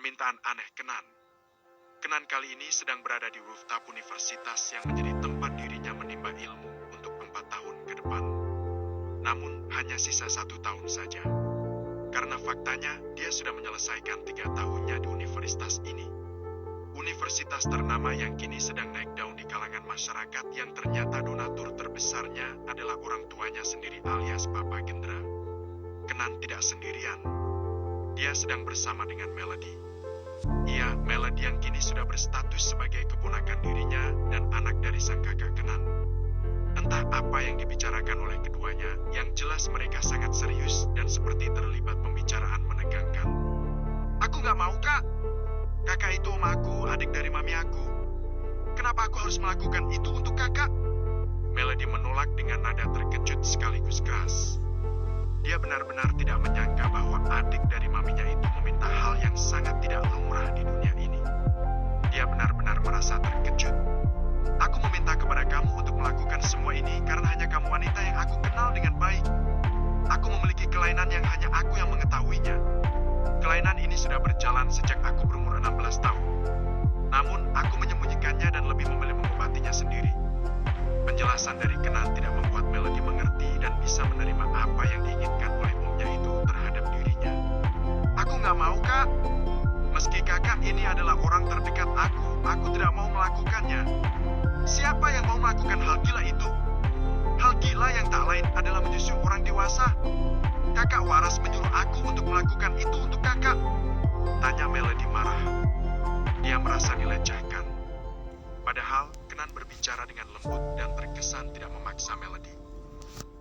Permintaan aneh Kenan. Kenan kali ini sedang berada di rooftop universitas yang menjadi tempat dirinya menimba ilmu untuk 4 tahun ke depan. Namun hanya sisa 1 tahun saja. Karena faktanya dia sudah menyelesaikan 3 tahunnya di universitas ini. Universitas ternama yang kini sedang naik daun di kalangan masyarakat yang ternyata donatur terbesarnya adalah orang tuanya sendiri alias Papa Gendra. Kenan tidak sendirian. Dia sedang bersama dengan Melody. Ia, Melody yang kini sudah berstatus sebagai keponakan dirinya dan anak dari sang kakak Kenan. Entah apa yang dibicarakan oleh keduanya, yang jelas mereka sangat serius dan seperti terlibat pembicaraan menegangkan. Aku gak mau, Kak. Kakak itu om aku, adik dari mami aku. Kenapa aku harus melakukan itu untuk kakak? Melody menolak dengan nada terkejut sekaligus keras. Dia benar-benar tidak menyangka bahwa adik dari maminya itu meminta hal yang sangat tidak lumrah di dunia ini. Dia benar-benar merasa terkejut. Aku meminta kepada kamu untuk melakukan semua ini karena hanya kamu wanita yang aku kenal dengan baik. Aku memiliki kelainan yang hanya aku yang mengetahuinya. Kelainan ini sudah berjalan sejak aku berumur 16 tahun. Namun, aku menyembunyikannya dan lebih memilih mengobatinya sendiri. Penjelasan dari Kenan tidak membuat Melody mengerti dan bisa menerima apa yang diinginkan oleh omnya itu terhadap dirinya. Aku gak mau, Kak. Meski kakak ini adalah orang terdekat aku tidak mau melakukannya. Siapa yang mau melakukan hal gila itu? Hal gila yang tak lain adalah menyusu orang dewasa. Kakak waras menyuruh aku untuk melakukan itu untuk kakak. Tanya Melody marah. Dia merasa dilecehkan. Padahal Kenan berbicara dengan lembut dan terkesan tidak memaksa Melody.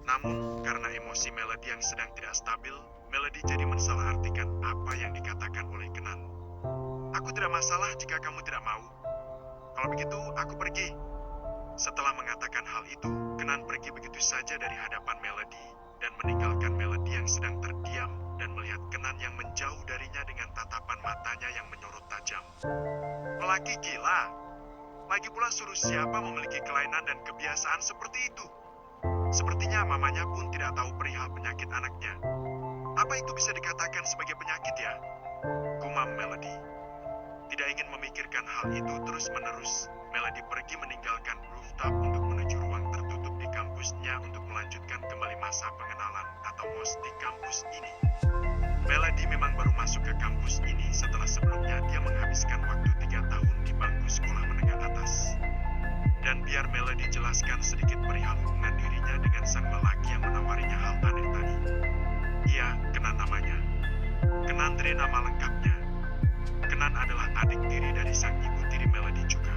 Namun karena emosi Melody yang sedang tidak stabil, Melody jadi mensalahartikan apa yang dikatakan oleh Kenan. Aku tidak masalah jika kamu tidak mau. Kalau begitu aku pergi. Setelah mengatakan hal itu, Kenan pergi begitu saja dari hadapan Melody dan meninggalkan Melody yang sedang terdiam dan melihat Kenan yang menjauh darinya dengan tatapan matanya yang menyorot tajam. Lelaki gila. Lagi pula suruh siapa memiliki kelainan dan kebiasaan seperti itu. Sepertinya mamanya pun tidak tahu perihal penyakit anaknya. Apa itu bisa dikatakan sebagai penyakit ya? Gumam Melody. Tidak ingin memikirkan hal itu terus-menerus, Melody pergi meninggalkan rooftop untuk menuju ruang tertutup di kampusnya untuk melanjutkan kembali masa pengenalan atau MOS di kampus ini. Melody memang baru masuk ke kampus ini setelah sebelumnya dia menghabiskan waktu 3 tahun di bangku sekolah menengah atas. Dan biar Melody jelaskan sedikit perihal hubungan dirinya dengan sang lelaki yang menawarinya hal aneh tadi. Ia, Kenan namanya. Kenandre nama lengkapnya. Kenan adalah adik tiri dari sang ibu tiri Melody juga.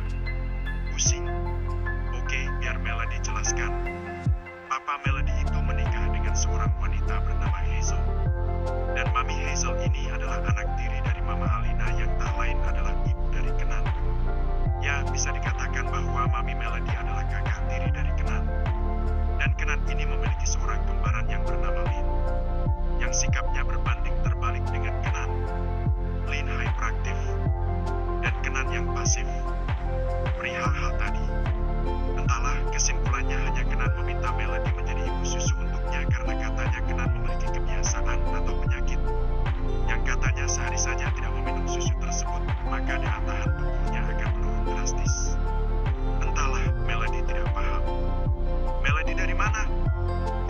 Pusing? Oke, biar Melody jelaskan. Papa Melody itu menikah dengan seorang wanita bernama Hazel. Dan Mami Hazel ini adalah anak tiri dari Mama Alina yang tak lain adalah ibu dari Kenan. Ya, bisa dikatakan bahwa Mami Melody adalah kakak tiri dari Kenan. Dan Kenan ini memiliki seorang kembaran yang bernama Lin. Yang sikapnya berbanding terbalik dengan Kenan. Lin hyperaktif dan Kenan yang pasif. Perihal hal tadi, entahlah kesimpulannya hanya Kenan meminta Melody menjadi ibu susu untuknya karena katanya Kenan memiliki kebiasaan atau penyakit yang katanya sehari saja tidak meminum susu tersebut, maka daya tahan tubuhnya akan menurun drastis. Entahlah, Melody tidak paham. Melody dari mana?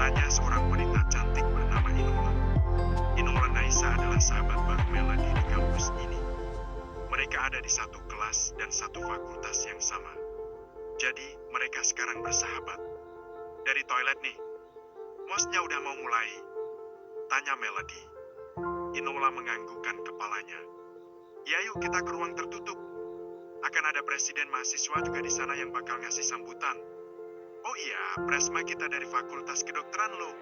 Tanya seorang wanita cantik bernama Inola. Inola Naisa adalah sahabat baru Melody di kampus ini. Mereka ada di satu kelas dan satu fakultas yang sama. Jadi, mereka sekarang bersahabat. Dari toilet nih. Mosnya udah mau mulai. Tanya Melody. Inola menganggukkan kepalanya. Ya yuk kita ke ruang tertutup. Akan ada presiden mahasiswa juga di sana yang bakal ngasih sambutan. Oh iya, presma kita dari fakultas kedokteran loh.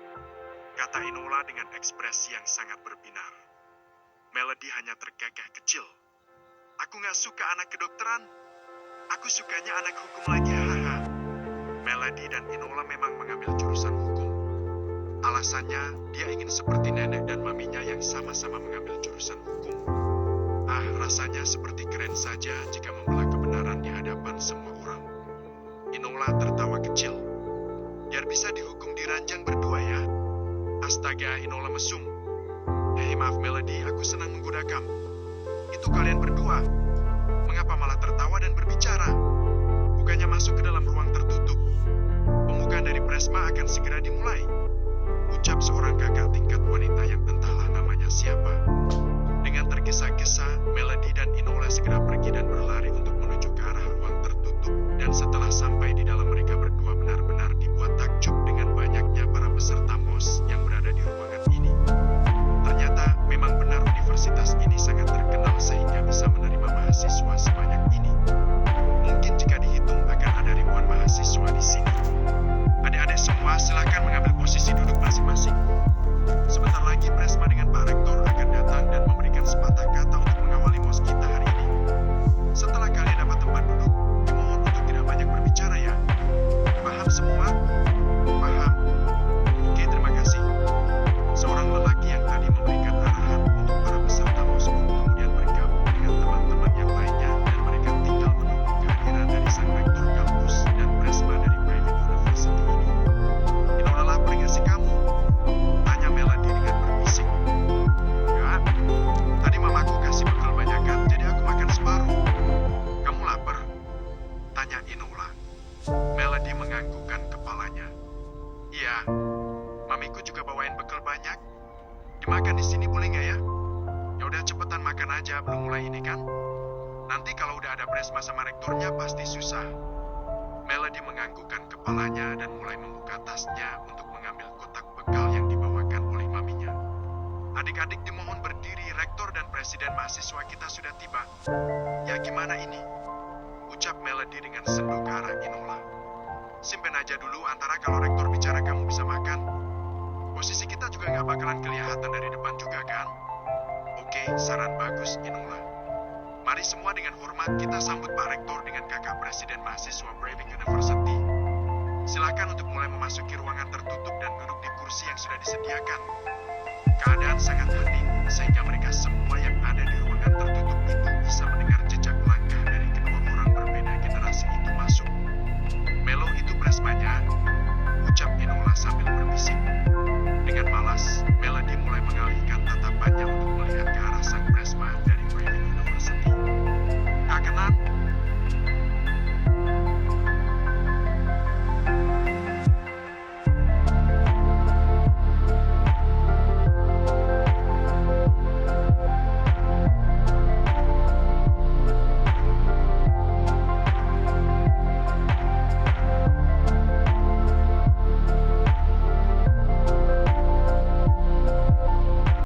Kata Inola dengan ekspresi yang sangat berbinar. Melody hanya terkekeh kecil. Aku gak suka anak kedokteran. Aku sukanya anak hukum lagi, haha. Melody dan Inola memang mengambil jurusan hukum. Alasannya, dia ingin seperti nenek dan maminya yang sama-sama mengambil jurusan hukum. Rasanya seperti keren saja jika membela kebenaran di hadapan semua orang. Inola tertawa kecil. Biar bisa dihukum di ranjang berdua ya. Astaga, Inola mesum. Hei maaf Melody, aku senang menggoda kamu. Itu itu kalian berdua? Mengapa malah tertawa dan berbicara? Bukannya masuk ke dalam ruang tertutup? Pembukaan dari Presma akan segera dimulai. Ucap seorang kakak tingkat wanita yang entahlah namanya siapa. Dengan tergesa-gesa, Melody dan Inola segera pergi dan berlari untuk menuju ke arah ruang tertutup. Dan setelah sampai di dalam, mereka berdua benar-benar dibuat takjub dengan banyaknya para peserta MOS yang berada di ruangan ini. Ternyata memang benar universitas ini sangat terkenal sehingga bisa menerima mahasiswa sebanyak ini. Mungkin jika dihitung akan ada ribuan mahasiswa di sini. Adik-adik semua silakan mengambil posisi duduk masing-masing. Sebentar lagi Presma dengan Pak Rektor akan datang dan memberikan sepatah kata untuk mengawali MOS kita hari ini. Setelah kalian dapat tempat duduk, dimohon untuk tidak banyak berbicara ya. Paham semua? Paham. Oke, terima kasih. Seorang lelaki yang tadi memberikan arahan untuk para peserta MOS pun kemudian bergabung dengan teman-teman yang lainnya dan mereka tinggal menunggu kehadiran dari sang rektor kampus dan Presma dari private university ini. Inola lapar nggak sih kamu? Tanya Melody dengan berbisik. Enggak, tadi mamaku kasih bekal banyakan jadi aku makan separuh. Kamu lapar? Tanya Inola. Melody menganggukkan kepalanya. Iya, mamiku juga bawain bekal banyak. Dimakan di sini boleh nggak ya? Ya udah cepetan makan aja, belum mulai ini kan? Nanti kalau udah ada Presma sama rektornya pasti susah. Melody menganggukkan kepalanya dan mulai membuka tasnya untuk mengambil kotak bekal yang dibawakan oleh maminya. Adik-adik dimohon berdiri, rektor dan presiden mahasiswa kita sudah tiba. Ya gimana ini? Ucap Melody dengan sendu ke arah Inola. Simpen aja dulu, antara kalau rektor bicara kamu bisa makan. Posisi kita juga nggak bakalan kelihatan dari depan juga kan? Oke, saran bagus Inola. Mari semua dengan hormat kita sambut Pak Rektor dengan kakak presiden mahasiswa Breivik University. Silakan untuk mulai memasuki ruangan tertutup dan duduk di kursi yang sudah disediakan. Keadaan sangat hening.